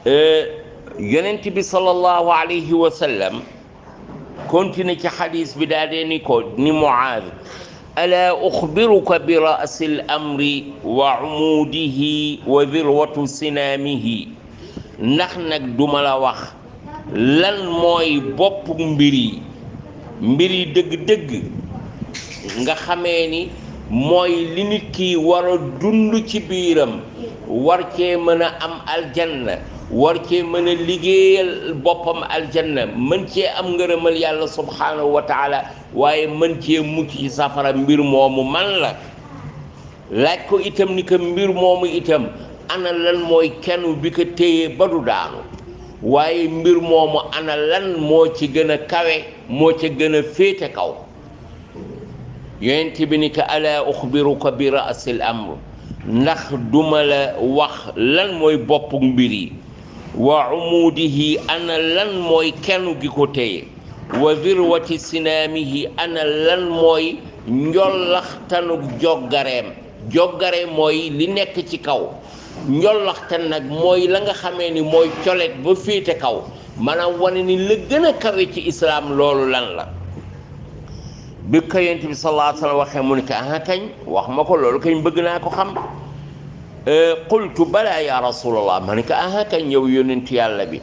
yonent bi sallallahu alayhi wa sallam continue ci xadis bi daa dee ni ko ni Muaaz alaa uxbiruka bi ra'sil amri wa umuudihi wa dirwatu sinaamihi ndax nag duma la wax lan mooy bopp mbir yi dëgg-dëgg nga xamee ni mooy li nit ki war a dund ci biiram war cee mën a am aljanna war cee mën a liggéeyal boppam aljanna mën cee am ngërëmal yàlla subhaanahu wa taala waaye mën cee mucc ci safara mbir moomu man la laaj ko itam ni ko mbir moomu itam ana lan mooy kenn bi ko téye ba du daanu waaye mbir moomu ana lan moo ci gën a kawe moo ci gën a féete kaw yonent bi ni ko alaa uxbiruka bi ra'sil amr ndax duma la wax lan mooy boppu mbir yi wa umuudihi ana lan mooy kenn gi ko téye wa dirwati sinaamihi ana lan mooy njollaxtanu joggare mooy li nekk ci kaw njollaxtan nag mooy la nga xamee ni mooy colet ba féete kaw maanaam wane ni la gën a kawe ci islaam loolu lan la bi ko yonent bi sallallahu alayhi wa sallam waxee mu ne ko ah kañ wax ma ko loolu kañ bëgg naa ko xam qultu bala ya rasulallah ma ne ko ah kañ yow yonent yàlla bi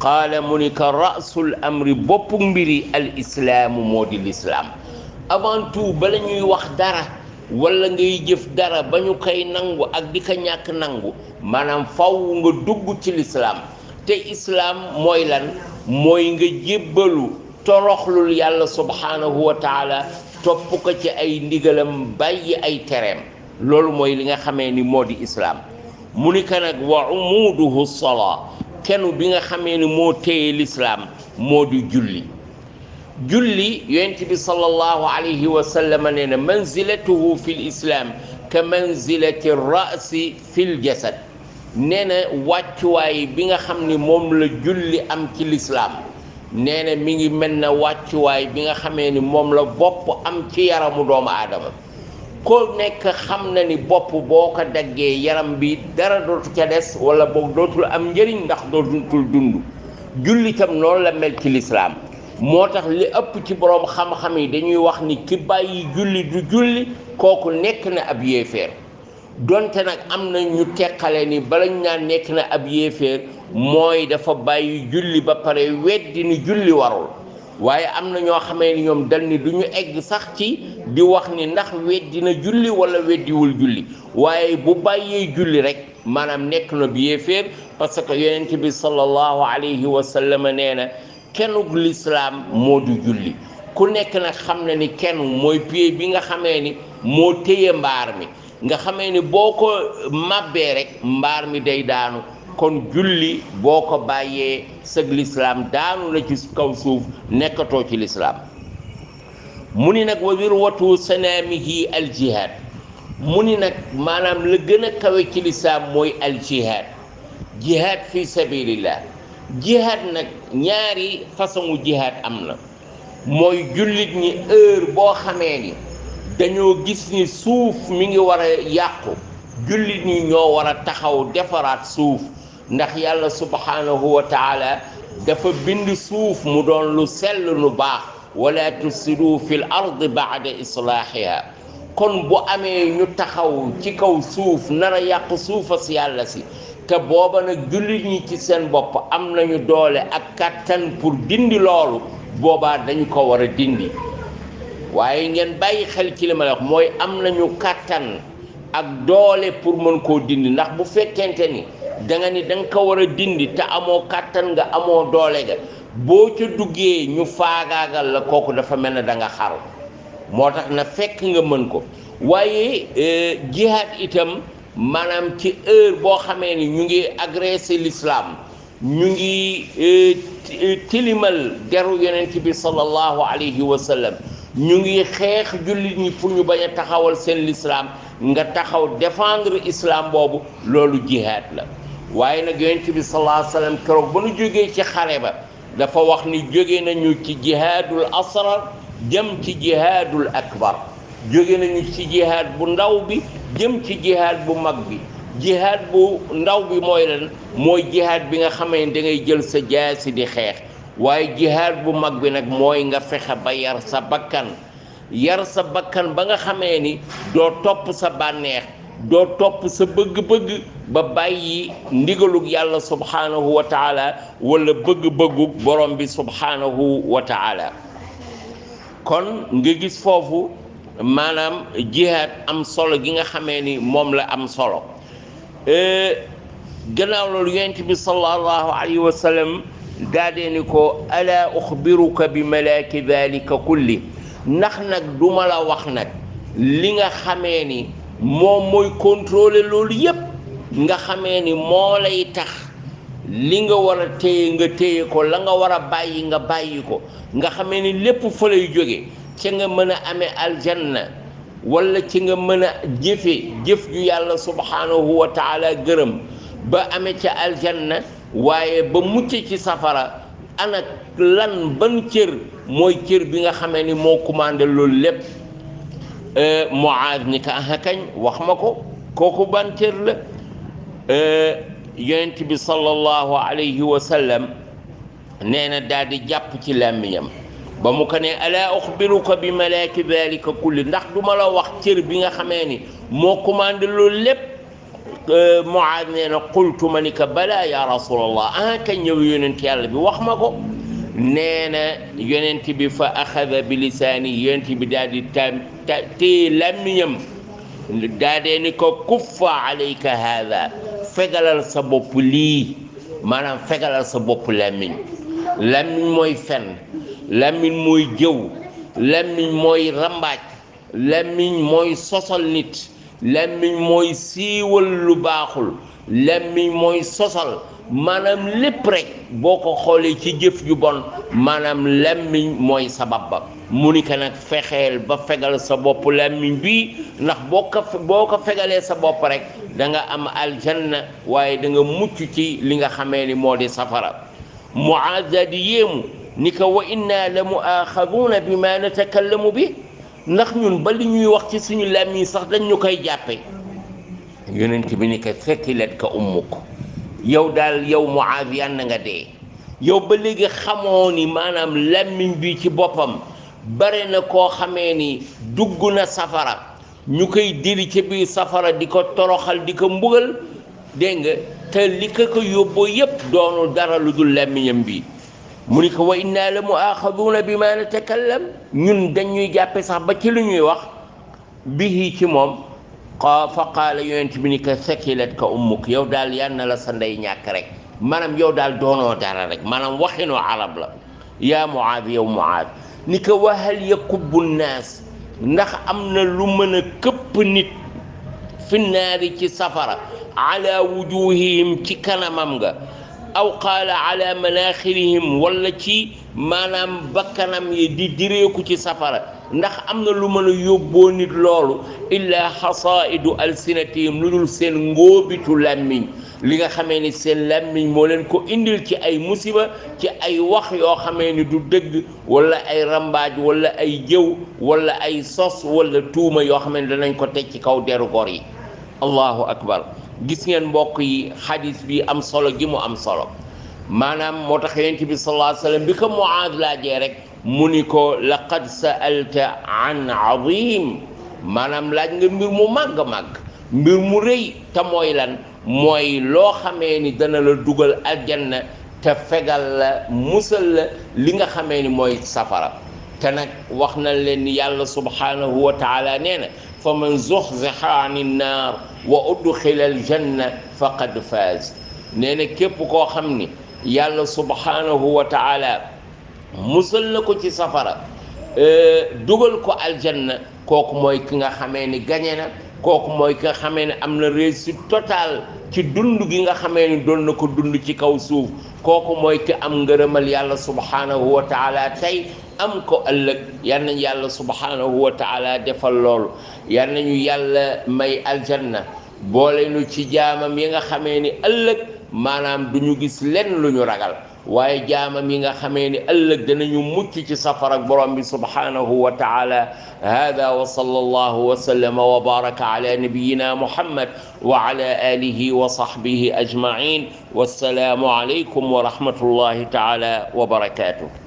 qaala mu ni ko rasul amri boppu mbiri al islaamu moo di lislaam avant tout bala ñuy wax dara wala ngay jëf dara ba ñu koy nangu ak di ko ñàkk nangu maanaam faw nga dugg ci lislaam te islaam mooy lan mooy nga jébbalu toroxlul yàlla subhaanahu wa taala topp ko ci ay ndigalam bàyyi ay tereem loolu mooy li nga xamee ni moo di islaam mu ni ko nag wa umuduhu salaa kenn bi nga xamee ni moo téye lislaam moo di julli yonent bi sallallahu alayhi wa sallam nee na manzilatuhu fi l islam ka manzilati ra'si fi l jasad nee na wàccuwaay bi nga xam ni moom la julli am ci lislaam nee na mi ngi mel na wàccuwaay bi nga xamee ni moom la bopp am ci yaramu doomu aadama ko nekk xam na ni bopp boo ko daggee yaram bi dara dootu ca des wala boog dootul am njëriñ ndax dootul dund julli tam noonu la mel ci lislaam moo tax li ëpp ci boroom xam-xam yi dañuy wax ni ki bàyyi julli du julli kooku nekk na ab yéeféer donte nag am na ñu teqale ni balañ naan nekk na ab yéeféer mooy dafa bàyyi julli ba pare weddi ni julli warul waaye am na ñoo xamee ni ñoom dal ni du ñu egg sax ci di wax ni ndax weddi na julli wala weddiwul julli waaye bu bàyyee julli rek maanaam nekk na bi yéeféer parce que yonent bi sallallahu alayhi wa sallam nee na kennug lislaam moo du julli ku nekk nag xam na ni kenn mooy pied bi nga xamee ni moo téye mbaar mi nga xamee ni boo ko màbbee rek mbaar mi day daanu kon julli boo ko bàyyee sëg lislaam daanu la ci kaw suuf nekkatoo ci lislaam mu ni nag wa wirwatu sanaamihi al jihaad mu ni nag maanaam la gën a kawe ci lislaam mooy al jihaad fi sabilillah jihaad nag ñaari façon jihaad am na mooy jullit ñi heure boo xamee ni dañoo gis ni suuf mi ngi war a yàqu jullit ñi ñoo war a taxaw defaraat suuf ndax yàlla subhaanahu wa taala dafa bind suuf mu doon lu sell lu baax wala tufsidu fil ardi ba'da islaahiha kon bu amee ñu taxaw ci kaw suuf nar a yàq suufa si yàlla si te booba nag jullit ñi ci seen bopp am nañu doole ak kàttan pour dindi loolu boobaa dañu ko war a dindi waaye ngeen bàyyi xel ci li ma wax mooy am nañu kàttan ak doole pour mën koo dindi ndax bu fekkente ni da nga ko war a dindi te amoo kàttan nga amoo doole ga boo ca duggee ñu faagaagal la kooku dafa mel ne da nga xaru moo tax na fekk nga mën ko waaye jihaad itam maanaam ci heure boo xamee ni ñu ngi agressé l'islam ñu ngi tilimal deru yonent bi sallallahu alayhi wa sallam ñu ngi xeex jullit ñi pour ñu bañ a taxawal seen l'islam nga taxaw défendre islam boobu loolu jihaad la waaye nag yonent bi sallallahu alayhi wa sallam keroog ba nu jógee ci xare ba dafa wax ni jóge nañu ci jihaadul asrar jëm ci jihaadul akbar jóge nañu ci jihaad bu ndaw bi jëm ci jihaad bu mag bi jihaad bu ndaw bi mooy lan mooy jihaad bi nga xamee da ngay jël sa jaasi di xeex waaye jihaad bu mag bi nag mooy nga fexe ba yar sa bakkan ba nga xamee ni doo topp sa bànneex doo topp sa bëgg-bëgg ba bàyyi ndigalug yàlla subhanahu wa taala wala bëgg-bëggug borom bi subhanahu wa taala kon nga gis foofu maanaam jihaad am solo gi nga xamee ni moom la am solo gannaaw loolu yonent bi sallallahu alayhi wa sallam daadee ni ko ala uxbiruka bi malaaki dalika kulli ndax nag duma la wax nag li nga xamee ni moom mooy contrôler loolu yépp nga xamee ni moo lay tax li nga war a téye nga téye ko la nga war a bàyyi nga bàyyi ko nga xamee ni lépp fa lay jóge ci nga mën a amee aljanna wala ci nga mën a jëf ju yàlla subhanahu wa taala gërëm ba amee ca aljanna waaye ba mucc ci safara ana lan ban cër mooy cër bi nga xamee ni moo commandé loolu lépp Muaaz ni ko aha kañ wax ma ko kooku ban cër la yonent bi sallallahu alayhi wa sallam nee na daal di jàpp ci làmmiñam ba mu ko ne ala uxbiruka bi malaaki dalika kulli ndax du ma la wax cër bi nga xamee ni moo commandé loolu lépp Muaaz nee na qultu ma ni ko balaa ya rasulallah aha kañ ñëw yonent yàlla bi wax ma ko nee na yonent bi fa axada bi lisaani yonent bi daal di téye làmmiñam daa dee ni ko kuffa alayka haada fegalal sa bopp lii maanaam fegalal sa bopp làmmiñ mooy fen làmmiñ mooy jëw làmmiñ mooy rambaaj làmmiñ mooy sosal nit làmmiñ mooy siiwal lu baaxul làmmiñ mooy sosal maanaam lépp rek boo ko xoolee ci jëf ju bon maanaam làmmiñ mooy sabab ba mu ni ko nag fexeel ba fegal sa bopp làmmiñ bii ndax boo ko fegalee sa bopp rek da nga am aljanna waaye da nga mucc ci li nga xamee ni moo di safara Muaaz di yéemu ni ko wa inna la muaxaduuna bi ma natakallamu bi ndax ñun ba li ñuy wax ci suñu làmmiñ sax dañ ñu koy jàppe yonent bi ni ko fekkilet ka ummuk yow daal yow Muaaz yal na nga dee yow ba léegi xamoo ni maanaam làmmiñ bi ci boppam bare na koo xamee ni dugg na safara ñu koy diri ci biir safara di ko toroxal di ko mbugal dégg nga te li ko yóbboo yépp doonul dara lu dul làmmiñam bi mu ni ko wa inna la muaxaduuna bi ma natakallam ñun dañuy jàppe sax ba ci lu ñuy wax bihi ci moom fa qaala yonent bi ni ko sakilat ka ummuk yow daal yal na la sa ndey ñàkk rek maanaam yow daal doonoo dara rek maanaam waxinoo arab la yaa Muaaz yow Muaaz ni ko wa hal yakubbu nnaas ndax am na lu mën a këpp nit fi naari ci safara ala wujuhihim ci kanamam nga aw qaala ala manaaxirihim wala ci maanaam bakkanam yi di direeku ci safara ndax am na lu mën a yóbboo nit loolu illaa xasaidu alsinatihim lu dul seen ngóobitu làmmiñ li nga xamee ni seen làmmiñ moo leen ko indil ci ay musiba ci ay wax yoo xamee ni du dëgg wala ay rambaaj wala ay jëw wala ay sos wala tuuma yoo xamee ni danañ ko teg ci kaw deru gor yi allahu akbar gis ngeen mbokk yi xadis bi am solo gi mu am solo maanaam moo tax yonent bi sallallahu alayhi wa sallam bi ko Muaaz laajee rek mu ni ko laqad sa'alta an azim maanaam laaj nga mbir mu màgg mbir mu rëy te mooy lan mooy loo xamee ni dana la dugal aljanna te fegal la musal la li nga xamee ni mooy safara te nag wax na leen ni yàlla subhanahu wa taala nee na fa man zuxziha ani nnaar wa udxila aljanna faqad faaz nee na képp koo xam ni yàlla subhanahu wa taala musal na ko ci safara dugal ko aljanna kooku mooy ki nga xamee ni gañe na kooku mooy ki nga xamee ne am na réussite totale ci dund gi nga xamee ni doon na ko dund ci kaw suuf kooku mooy ki am ngërëmal yàlla subhanahu wa taala tey am ko ëllëg yal nañu yàlla subhanahu wa taala defal loolu yal nañu yàlla may aljanna boole nu ci jaamam yi nga xamee ni ëllëg maanaam duñu gis lenn lu ñu ragal waaye jaamam yi nga xamee ni ëllëg danañu mucc ci safara ak borom bi subhanahu wa taala hada wa sallallahu wa sallama wa baraka ala nabiyina muhammad wa ala alihi wa sahbihi ajmain wassalaamu alaykum wa rahmatullahi taala wa barakatuh